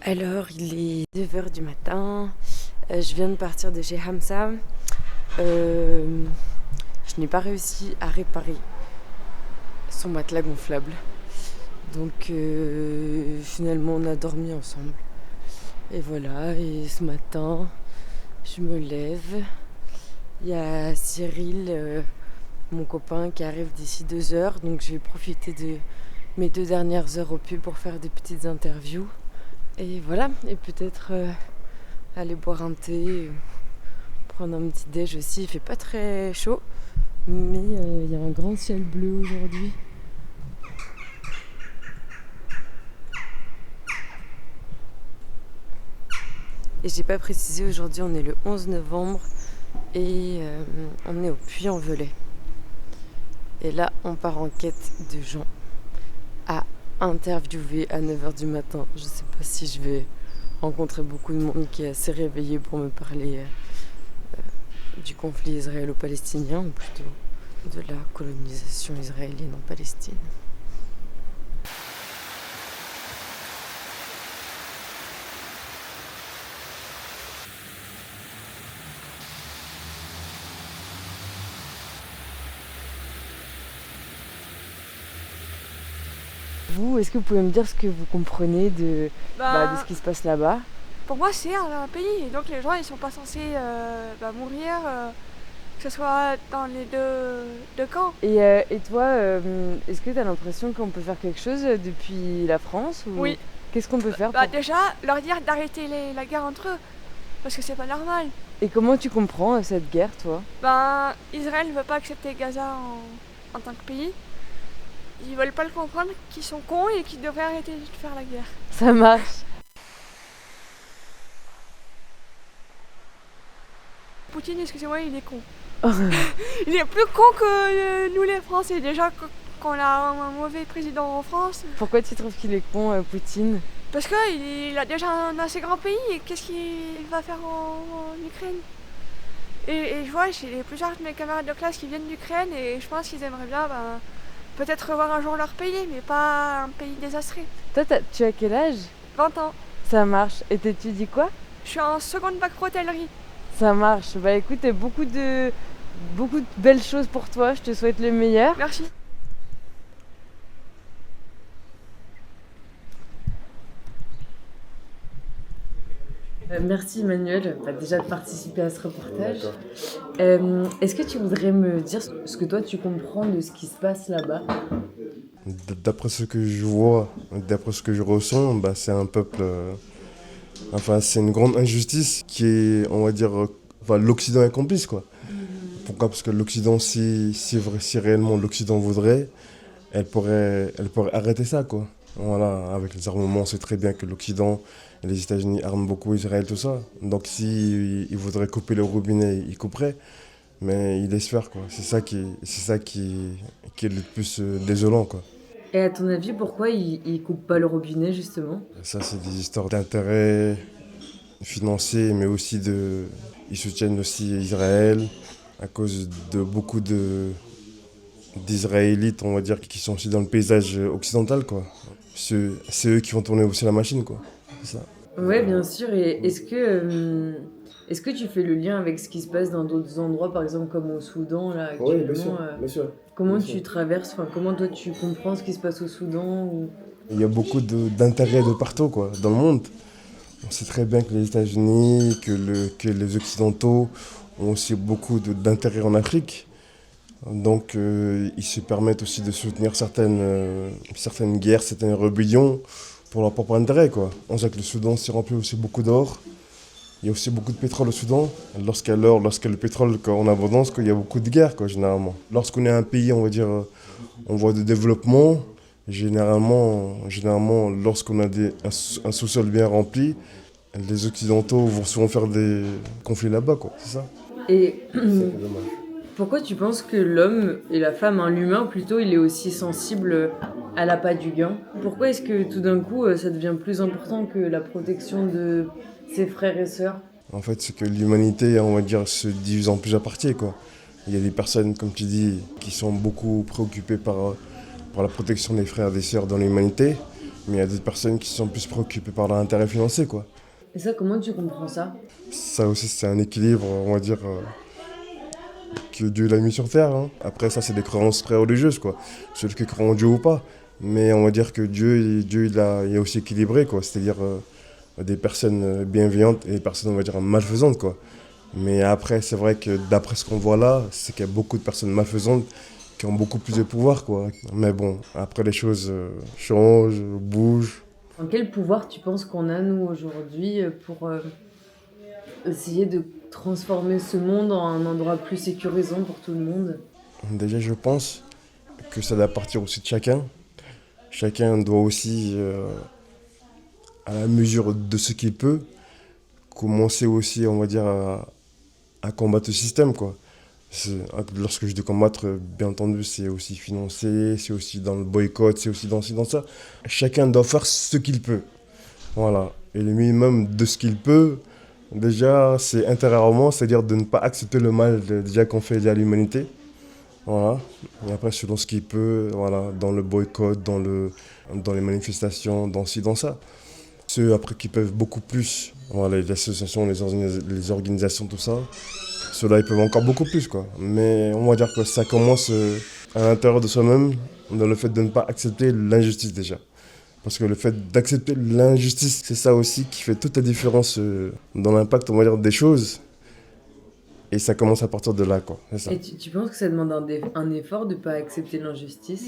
Alors, il est 9 heures du matin. Je viens de partir de chez Hamza. Je n'ai pas réussi à réparer son matelas gonflable. Donc, finalement, on a dormi ensemble. Et voilà, et ce matin, je me lève. Il y a Cyril, mon copain, qui arrive d'ici 2 heures. Donc, je vais profiter de mes 2 dernières heures au pub pour faire des petites interviews. Et voilà, et peut-être aller boire un thé, prendre un petit déj aussi. Il fait pas très chaud, mais il y a un grand ciel bleu aujourd'hui. Et j'ai pas précisé, aujourd'hui on est le 11 novembre et on est au Puy-en-Velay. Et là on part en quête de gens à interviewer à 9 heures du matin. Je sais pas si je vais rencontrer beaucoup de monde qui est assez réveillé pour me parler du conflit israélo-palestinien, ou plutôt de la colonisation israélienne en Palestine. Vous, est-ce que vous pouvez me dire ce que vous comprenez de ce qui se passe là-bas? Pour moi, c'est un pays, et donc les gens ils sont pas censés mourir, que ce soit dans les deux camps. Et toi, est-ce que tu as l'impression qu'on peut faire quelque chose depuis la France ou... Oui. Qu'est-ce qu'on peut faire pour... Déjà, leur dire d'arrêter la guerre entre eux, parce que c'est pas normal. Et comment tu comprends cette guerre, toi? Israël ne veut pas accepter Gaza en tant que pays. Ils veulent pas le comprendre, qu'ils sont cons et qu'ils devraient arrêter de faire la guerre. Ça marche. Poutine, excusez-moi, il est con. Il est plus con que nous les Français. Déjà qu'on a un mauvais président en France. Pourquoi tu trouves qu'il est con, Poutine? Parce qu'il a déjà un assez grand pays et qu'est-ce qu'il va faire en Ukraine? Et je vois, j'ai plusieurs de mes camarades de classe qui viennent d'Ukraine et je pense qu'ils aimeraient bien peut-être revoir un jour leur pays, mais pas un pays désastré. Toi, tu as quel âge? 20 ans. Ça marche. Et t'étudies quoi? Je suis en seconde bac pro hôtellerie. Ça marche. Bah écoute, beaucoup de belles choses pour toi. Je te souhaite le meilleur. Merci. Merci Emmanuel déjà de participer à ce reportage. Est-ce que tu voudrais me dire ce que toi tu comprends de ce qui se passe là-bas? D'après ce que je vois, d'après ce que je ressens, c'est un peuple... c'est une grande injustice qui est, on va dire... l'Occident est complice, quoi. Pourquoi? Parce que l'Occident, si réellement l'Occident voudrait, elle pourrait arrêter ça, quoi. Voilà, avec les armements, on sait très bien que l'Occident et les États-Unis arment beaucoup Israël, tout ça. Donc si ils voudraient couper le robinet, ils couperaient. Mais ils laissent faire, quoi. C'est ça qui est le plus désolant, quoi. Et à ton avis, pourquoi ils coupent pas le robinet, justement? Ça, c'est des histoires d'intérêt financier, mais aussi ils soutiennent aussi Israël à cause de beaucoup d'Israélites, on va dire, qui sont aussi dans le paysage occidental, quoi. C'est eux qui font tourner aussi la machine, quoi. C'est ça. Ouais, bien sûr. Et est-ce que tu fais le lien avec ce qui se passe dans d'autres endroits, par exemple comme au Soudan, là, actuellement? Oui, bien sûr. Comment Bien tu sûr. traverses, comment toi tu comprends ce qui se passe au Soudan ou... Il y a beaucoup d'intérêts de partout, quoi, dans le monde. On sait très bien que les États-Unis, que les Occidentaux ont aussi beaucoup d'intérêts en Afrique. Donc ils se permettent aussi de soutenir certaines guerres, certaines rébellions pour leur propre intérêt, quoi. On sait que le Soudan s'est rempli aussi beaucoup d'or. Il y a aussi beaucoup de pétrole au Soudan. Lorsqu'il y a l'or, lorsqu'il y a le pétrole en abondance, il y a beaucoup de guerres, quoi, généralement. Lorsqu'on est un pays, on va dire, en voie de développement, généralement lorsqu'on a un sous-sol bien rempli, les Occidentaux vont souvent faire des conflits là-bas, quoi. C'est ça. Et C'est dommage. pourquoi tu penses que l'homme et la femme, l'humain plutôt, il est aussi sensible à l'appât du gain? Pourquoi est-ce que tout d'un coup, ça devient plus important que la protection de ses frères et sœurs? En fait, c'est que l'humanité, on va dire, se divise en plusieurs parties, quoi. Il y a des personnes, comme tu dis, qui sont beaucoup préoccupées par la protection des frères et des sœurs dans l'humanité. Mais il y a d'autres personnes qui sont plus préoccupées par leur intérêt financier, quoi. Et ça, comment tu comprends ça? Ça aussi, c'est un équilibre, on va dire, que Dieu l'a mis sur terre, hein. Après, ça, c'est des croyances très religieuses, quoi. Celui qui croit en Dieu ou pas. Mais on va dire que Dieu il a aussi équilibré, quoi. C'est-à-dire des personnes bienveillantes et des personnes, on va dire, malfaisantes, quoi. Mais après, c'est vrai que d'après ce qu'on voit là, c'est qu'il y a beaucoup de personnes malfaisantes qui ont beaucoup plus de pouvoir, quoi. Mais bon, après, les choses changent, bougent. Quel pouvoir tu penses qu'on a, nous, aujourd'hui, pour essayer de transformer ce monde en un endroit plus sécurisant pour tout le monde? Déjà, je pense que ça doit partir aussi de chacun. Chacun doit aussi, à la mesure de ce qu'il peut, commencer aussi, on va dire, à combattre le système, quoi. Lorsque je dis combattre, bien entendu, c'est aussi financé, c'est aussi dans le boycott, c'est aussi dans ci, dans ça. Chacun doit faire ce qu'il peut. Voilà. Et le minimum de ce qu'il peut, déjà, c'est intérieurement, c'est-à-dire de ne pas accepter le mal déjà qu'on fait déjà à l'humanité. Voilà. Et après, selon ce qu'il peut, voilà, dans le boycott, dans les manifestations, dans ci, dans ça. Ceux après qui peuvent beaucoup plus, voilà, les associations, les organisations, tout ça, ceux-là, ils peuvent encore beaucoup plus, quoi. Mais on va dire que ça commence à l'intérieur de soi-même, dans le fait de ne pas accepter l'injustice déjà. Parce que le fait d'accepter l'injustice, c'est ça aussi qui fait toute la différence dans l'impact, on va dire, des choses. Et ça commence à partir de là, quoi. C'est ça. Et tu penses que ça demande un effort de ne pas accepter l'injustice?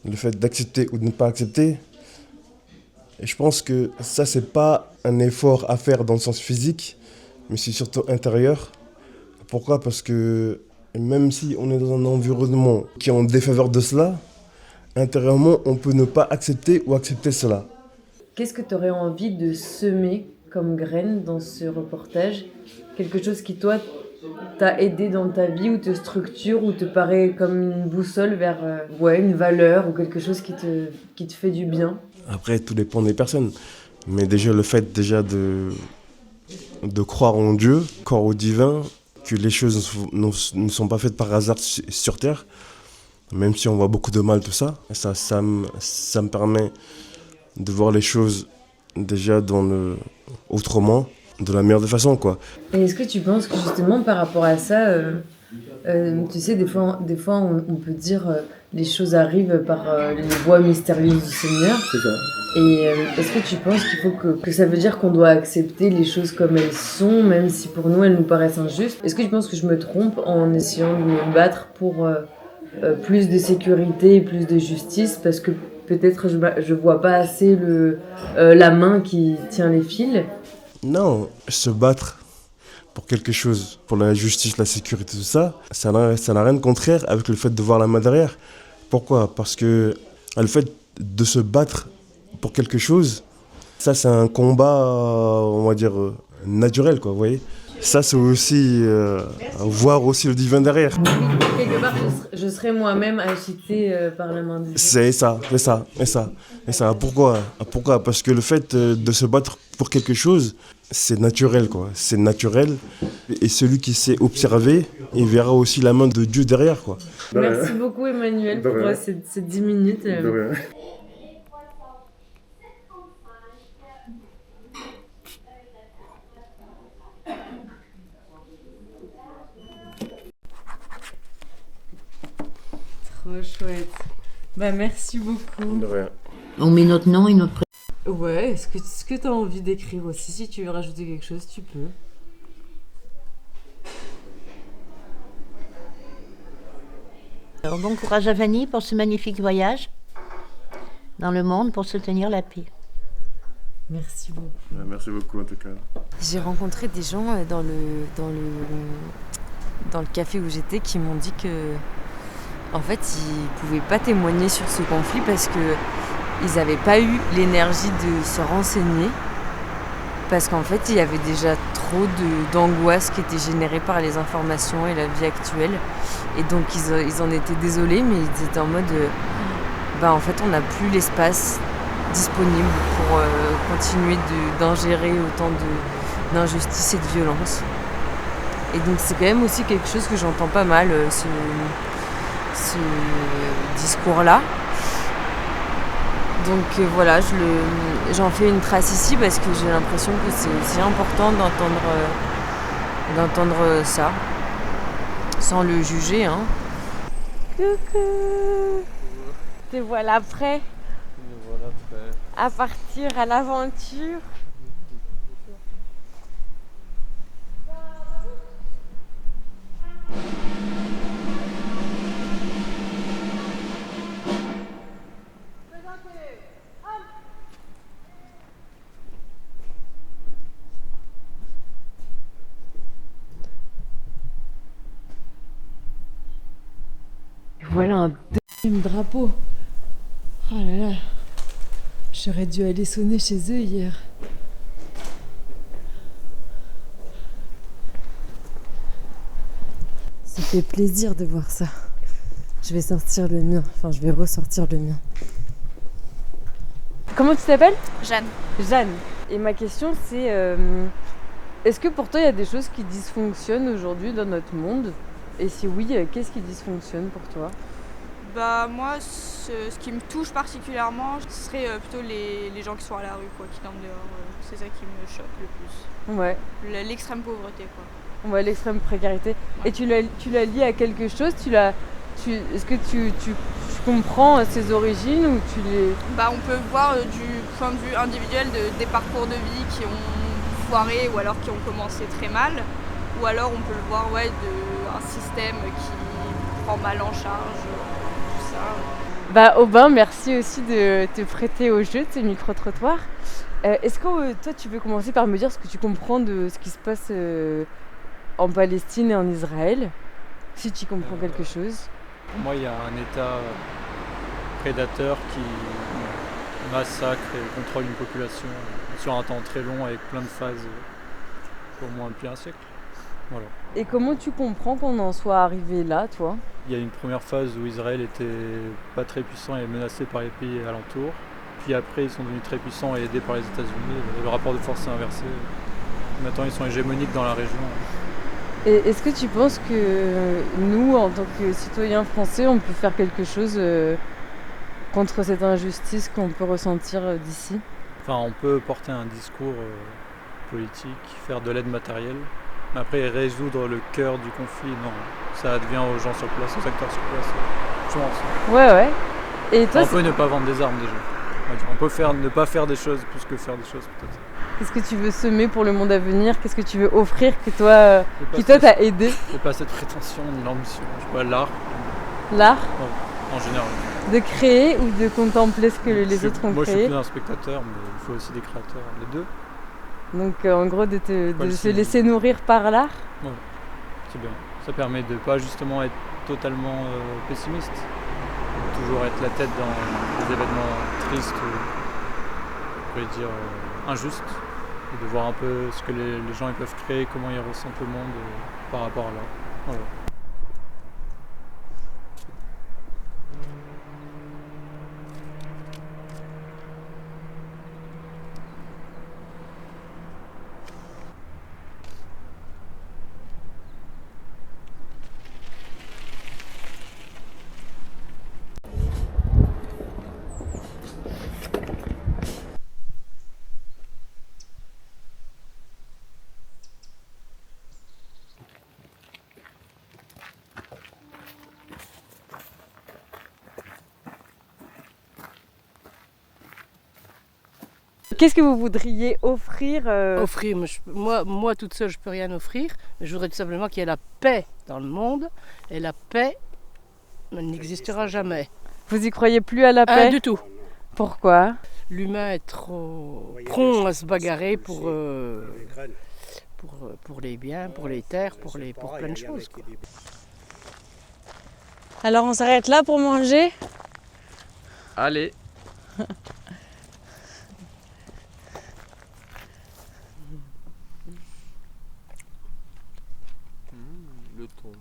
Le fait d'accepter ou de ne pas accepter, et je pense que ça, c'est pas un effort à faire dans le sens physique, mais c'est surtout intérieur. Pourquoi? Parce que même si on est dans un environnement qui est en défaveur de cela, intérieurement, on peut ne pas accepter ou accepter cela. Qu'est-ce que tu aurais envie de semer comme graine dans ce reportage? Quelque chose qui, toi, t'a aidé dans ta vie ou te structure ou te paraît comme une boussole vers une valeur ou quelque chose qui te fait du bien? Après, tout dépend des personnes. Mais déjà, le fait déjà de croire en Dieu, croire au divin, que les choses ne sont pas faites par hasard sur Terre, même si on voit beaucoup de mal, tout ça, ça me permet de voir les choses déjà autrement, de la meilleure des façons, quoi. Et est-ce que tu penses que justement par rapport à ça, tu sais, des fois on peut dire les choses arrivent par les voies mystérieuses du Seigneur. C'est ça. Et est-ce que tu penses qu'il faut que ça veut dire qu'on doit accepter les choses comme elles sont, même si pour nous elles nous paraissent injustes? Est-ce que tu penses que je me trompe en essayant de me battre pour plus de sécurité et plus de justice, parce que peut-être je vois pas assez la main qui tient les fils? Non, se battre pour quelque chose, pour la justice, la sécurité, tout ça, ça n'a rien de contraire avec le fait de voir la main derrière. Pourquoi? Parce que le fait de se battre pour quelque chose, ça c'est un combat, on va dire, naturel, quoi, vous voyez. Ça c'est aussi voir aussi le divin derrière. Quelque part, je serais moi-même agitée par la main de Dieu. C'est ça. Pourquoi? Parce que le fait de se battre pour quelque chose, c'est naturel, quoi. C'est naturel. Et celui qui sait observer, il verra aussi la main de Dieu derrière, quoi. Merci beaucoup Emmanuel pour ces 10 minutes. Trop chouette. Bah merci beaucoup. De rien. On met notre nom et notre prénom. Ouais, est-ce que tu as envie d'écrire aussi? Si tu veux rajouter quelque chose, tu peux. Alors, bon courage à Vanny pour ce magnifique voyage dans le monde pour soutenir la paix. Merci beaucoup. Merci beaucoup en tout cas. J'ai rencontré des gens dans le café où j'étais qui m'ont dit que en fait ils pouvaient pas témoigner sur ce conflit parce que ils n'avaient pas eu l'énergie de se renseigner, parce qu'en fait il y avait déjà trop d'angoisse qui était générée par les informations et la vie actuelle, et donc ils en étaient désolés, mais ils étaient en mode en fait on n'a plus l'espace disponible pour continuer d'ingérer autant d'injustice et de violence. Et donc c'est quand même aussi quelque chose que j'entends pas mal, ce discours-là. Donc voilà, j'en fais une trace ici parce que j'ai l'impression que c'est important d'entendre ça, sans le juger. Hein. Coucou. Te voilà prêt à partir à l'aventure. Voilà un deuxième drapeau. Oh là là, j'aurais dû aller sonner chez eux hier. Ça fait plaisir de voir ça. Je vais sortir le mien, enfin je vais ressortir le mien. Comment tu t'appelles ? Jeanne. Jeanne. Et ma question c'est, est-ce que pour toi il y a des choses qui dysfonctionnent aujourd'hui dans notre monde ? Et si oui, qu'est-ce qui dysfonctionne pour toi ? Bah moi, ce qui me touche particulièrement, ce serait plutôt les gens qui sont à la rue, quoi, qui dorment dehors. C'est ça qui me choque le plus. Ouais. L'extrême pauvreté, quoi. Ouais, l'extrême précarité. Ouais. Et tu l'as lié à quelque chose ? Est-ce que tu comprends ses origines ou tu les... Bah on peut voir du point de vue individuel des parcours de vie qui ont foiré ou alors qui ont commencé très mal. Ou alors on peut le voir un système qui prend mal en charge. Bah Aubin, merci aussi de te prêter au jeu de ces micro-trottoirs. Est-ce que toi tu veux commencer par me dire ce que tu comprends de ce qui se passe en Palestine et en Israël, si tu comprends quelque chose? Pour moi, il y a un État prédateur qui massacre et contrôle une population sur un temps très long avec plein de phases pour au moins depuis un siècle. Voilà. Et comment tu comprends qu'on en soit arrivé là, toi? Il y a une première phase où Israël était pas très puissant et menacé par les pays alentours. Puis après, ils sont devenus très puissants et aidés par les États-Unis. Le rapport de force s'est inversé. Maintenant, ils sont hégémoniques dans la région. Et est-ce que tu penses que nous, en tant que citoyens français, on peut faire quelque chose contre cette injustice qu'on peut ressentir d'ici? Enfin, on peut porter un discours politique, faire de l'aide matérielle. Mais après, résoudre le cœur du conflit, non. Ça advient aux gens sur place, aux acteurs sur place. Je pense. Ouais. Et toi, on peut ne pas vendre des armes déjà. On peut ne pas faire des choses plus que faire des choses peut-être. qu'est-ce que tu veux semer pour le monde à venir? Qu'est-ce que tu veux offrir qui toi t'a aidé? Et pas cette prétention ni l'ambition. Je sais pas, l'art. L'art? Ouais, en général. De créer ou de contempler ce que les autres ont créé? Moi je suis plus un spectateur, mais il faut aussi des créateurs, les deux. Donc en gros de se laisser nourrir par l'art? Ouais, c'est bien. Ça permet de pas justement être totalement pessimiste. Toujours être la tête dans des événements tristes ou on pourrait dire injustes. Et de voir un peu ce que les gens ils peuvent créer, comment ils ressentent le monde par rapport à l'art. Voilà. Qu'est-ce que vous voudriez offrir Offrir, moi toute seule je peux rien offrir, mais je voudrais tout simplement qu'il y ait la paix dans le monde, et la paix n'existera jamais. Vous y croyez plus à la paix? Du tout. Pourquoi? L'humain est trop prompt à se bagarrer pour les biens, pour les terres, pour plein de choses, quoi. Alors on s'arrête là pour manger? Allez. Le ton.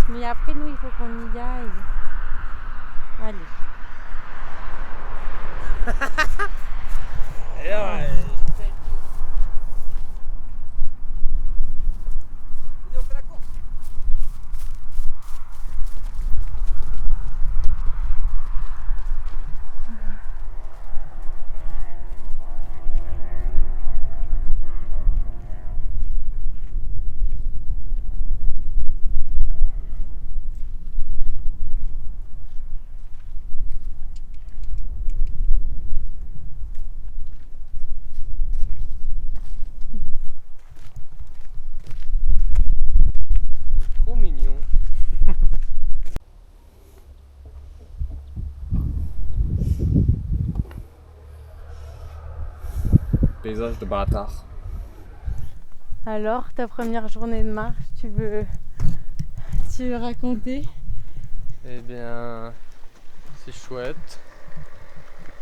Mais après, nous, il faut qu'on y aille. Allez. Trop mignon. Paysage de bâtard. Alors, ta première journée de marche, tu veux raconter? Eh bien, c'est chouette.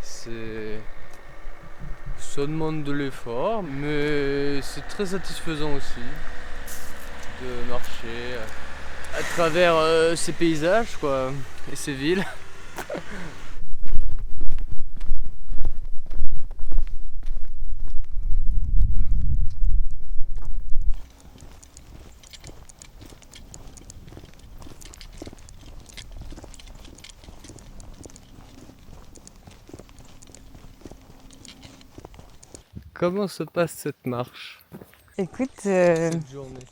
Ça demande de l'effort, mais c'est très satisfaisant aussi de marcher à travers ces paysages, quoi, et ces villes. Comment se passe cette marche, Écoute, cette journée?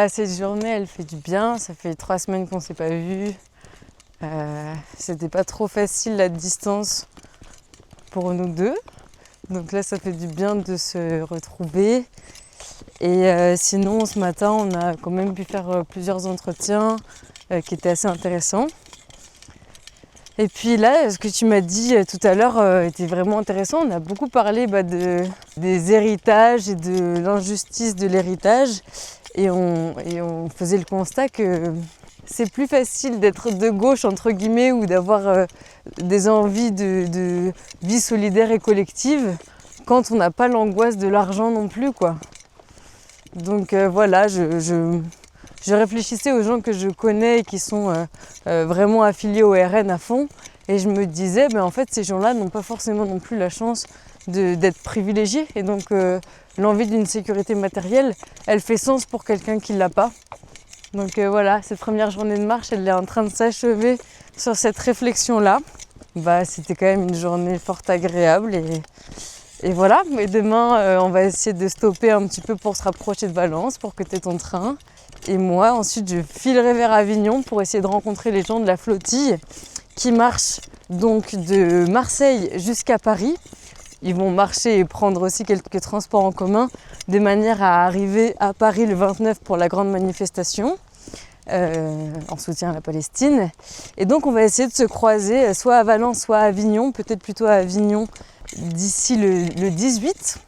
cette journée, elle fait du bien. Ça fait 3 semaines qu'on s'est pas vus. C'était pas trop facile la distance pour nous deux. Donc là, ça fait du bien de se retrouver. Et sinon, ce matin, on a quand même pu faire plusieurs entretiens qui étaient assez intéressants. Et puis là, ce que tu m'as dit tout à l'heure était vraiment intéressant. On a beaucoup parlé des héritages et de l'injustice de l'héritage. Et on faisait le constat que c'est plus facile d'être de gauche, entre guillemets, ou d'avoir des envies de vie solidaire et collective quand on n'a pas l'angoisse de l'argent non plus, quoi. Donc voilà, je réfléchissais aux gens que je connais et qui sont vraiment affiliés au RN à fond, et je me disais, en fait, ces gens-là n'ont pas forcément non plus la chance d'être privilégiés, et donc l'envie d'une sécurité matérielle, elle fait sens pour quelqu'un qui ne l'a pas. Donc voilà, cette première journée de marche, elle est en train de s'achever sur cette réflexion-là. C'était quand même une journée fort agréable, et voilà. Mais demain, on va essayer de stopper un petit peu pour se rapprocher de Valence, pour que tu aies ton train. Et moi, ensuite, je filerai vers Avignon pour essayer de rencontrer les gens de la flottille qui marchent donc de Marseille jusqu'à Paris. Ils vont marcher et prendre aussi quelques transports en commun de manière à arriver à Paris le 29 pour la grande manifestation en soutien à la Palestine. Et donc, on va essayer de se croiser soit à Valence, soit à Avignon, peut-être plutôt à Avignon d'ici le 18.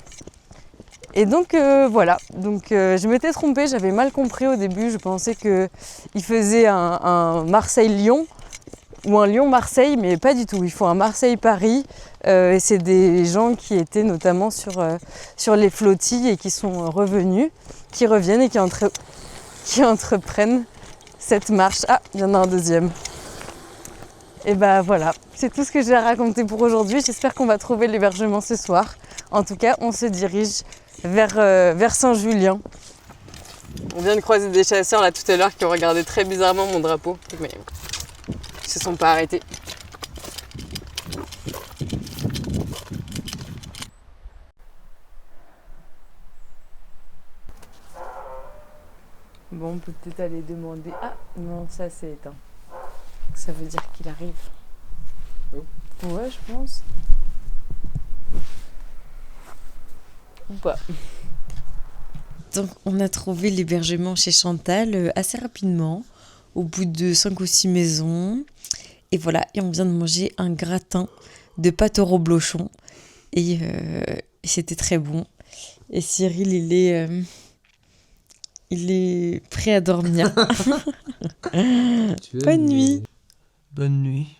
Et donc voilà, je m'étais trompée, j'avais mal compris au début, je pensais qu'il faisait un Marseille-Lyon ou un Lyon-Marseille, mais pas du tout, il faut un Marseille-Paris, et c'est des gens qui étaient notamment sur les flottilles et qui sont revenus, qui reviennent et qui entreprennent cette marche. Ah, il y en a un deuxième. Et voilà, c'est tout ce que j'ai à raconter pour aujourd'hui, j'espère qu'on va trouver l'hébergement ce soir. En tout cas, on se dirige vers Saint-Julien. On vient de croiser des chasseurs là tout à l'heure qui ont regardé très bizarrement mon drapeau, mais ils se sont pas arrêtés. Bon, on peut peut-être aller demander... Ah non, ça c'est éteint. Ça veut dire qu'il arrive. Oh. Ouais, je pense. Ou pas. Donc on a trouvé l'hébergement chez Chantal assez rapidement, au bout de 5 ou 6 maisons. Et voilà, et on vient de manger un gratin de pâte au reblochon. Et c'était très bon. Et Cyril, il est prêt à dormir. Bonne nuit. Bonne nuit.